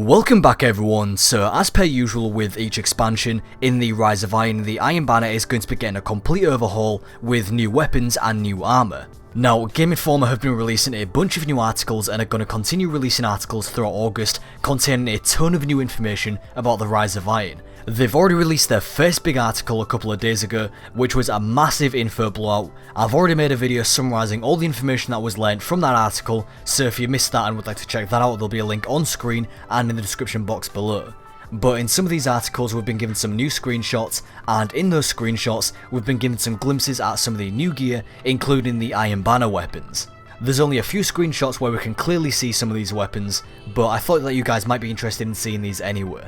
Welcome back everyone. So as per usual with each expansion, in the Rise of Iron, the Iron Banner is going to be getting a complete overhaul with new weapons and new armour. Now, Game Informer have been releasing a bunch of new articles and are going to continue releasing articles throughout August containing a ton of new information about the Rise of Iron. They've already released their first big article a couple of days ago, which was a massive info blowout. I've already made a video summarising all the information that was learned from that article, so if you missed that and would like to check that out, there'll be a link on screen and in the description box below. But in some of these articles we've been given some new screenshots, and in those screenshots we've been given some glimpses at some of the new gear, including the Iron Banner weapons. There's only a few screenshots where we can clearly see some of these weapons, but I thought that you guys might be interested in seeing these anyway.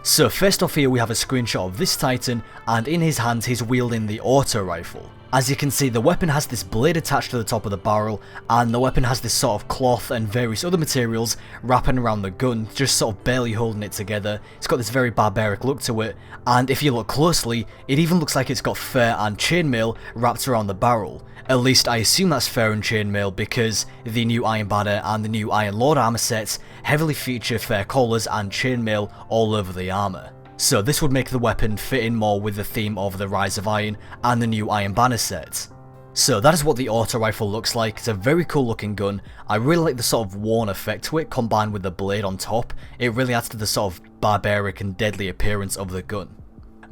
So first off here we have a screenshot of this Titan, and in his hands he's wielding the auto rifle. As you can see, the weapon has this blade attached to the top of the barrel, and the weapon has this sort of cloth and various other materials wrapping around the gun, just sort of barely holding it together. It's got this very barbaric look to it, and if you look closely, it even looks like it's got fur and chainmail wrapped around the barrel. At least I assume that's fur and chainmail because the new Iron Banner and the new Iron Lord armor sets heavily feature fur collars and chainmail all over the armor. So this would make the weapon fit in more with the theme of the Rise of Iron and the new Iron Banner set. So that is what the auto rifle looks like. It's a very cool looking gun. I really like the sort of worn effect to it combined with the blade on top. It really adds to the sort of barbaric and deadly appearance of the gun.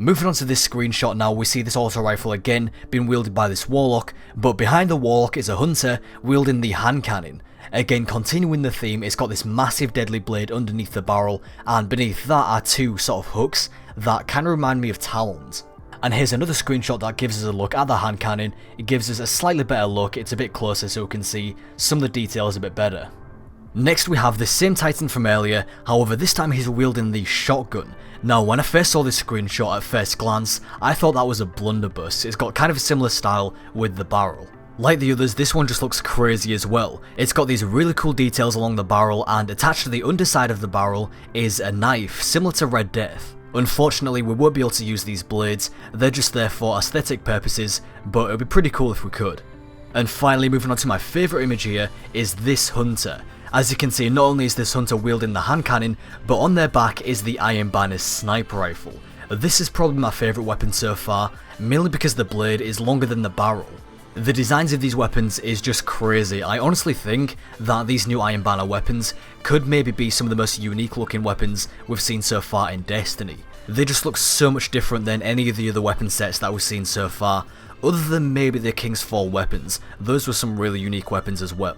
Moving on to this screenshot now, we see this auto rifle again being wielded by this warlock, but behind the warlock is a hunter wielding the hand cannon. Again, continuing the theme, it's got this massive deadly blade underneath the barrel, and beneath that are two sort of hooks that kind of remind me of talons. And here's another screenshot that gives us a look at the hand cannon. It gives us a slightly better look, it's a bit closer so we can see some of the details a bit better. Next we have the same Titan from earlier, however this time he's wielding the shotgun. Now when I first saw this screenshot at first glance, I thought that was a blunderbuss. It's got kind of a similar style with the barrel. Like the others, this one just looks crazy as well. It's got these really cool details along the barrel, and attached to the underside of the barrel is a knife similar to Red Death. Unfortunately we won't be able to use these blades, they're just there for aesthetic purposes, but it would be pretty cool if we could. And finally, moving on to my favourite image here, is this hunter. As you can see, not only is this hunter wielding the hand cannon, but on their back is the Iron Banner sniper rifle. This is probably my favourite weapon so far, mainly because the blade is longer than the barrel. The designs of these weapons is just crazy. I honestly think that these new Iron Banner weapons could maybe be some of the most unique looking weapons we've seen so far in Destiny. They just look so much different than any of the other weapon sets that we've seen so far, other than maybe the King's Fall weapons. Those were some really unique weapons as well.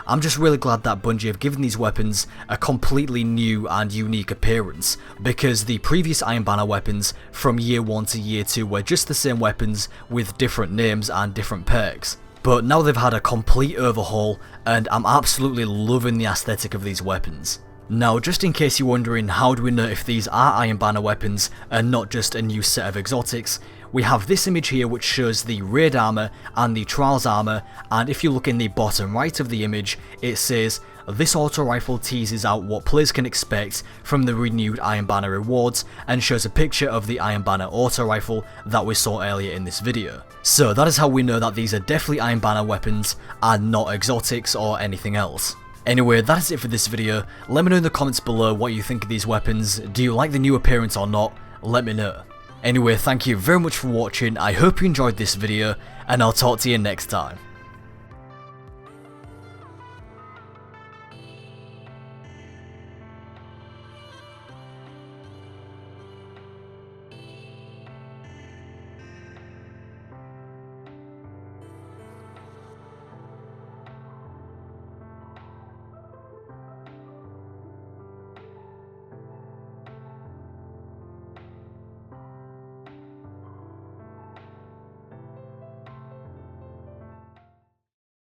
I'm just really glad that Bungie have given these weapons a completely new and unique appearance, because the previous Iron Banner weapons from year 1 to year 2 were just the same weapons with different names and different perks. But now they've had a complete overhaul, and I'm absolutely loving the aesthetic of these weapons. Now, just in case you're wondering how do we know if these are Iron Banner weapons and not just a new set of exotics, we have this image here which shows the Raid armor and the Trials armor, and if you look in the bottom right of the image, it says, "This auto rifle teases out what players can expect from the renewed Iron Banner rewards," and shows a picture of the Iron Banner auto rifle that we saw earlier in this video. So that is how we know that these are definitely Iron Banner weapons and not exotics or anything else. Anyway, that is it for this video. Let me know in the comments below what you think of these weapons. Do you like the new appearance or not? Let me know. Anyway, thank you very much for watching, I hope you enjoyed this video, and I'll talk to you next time.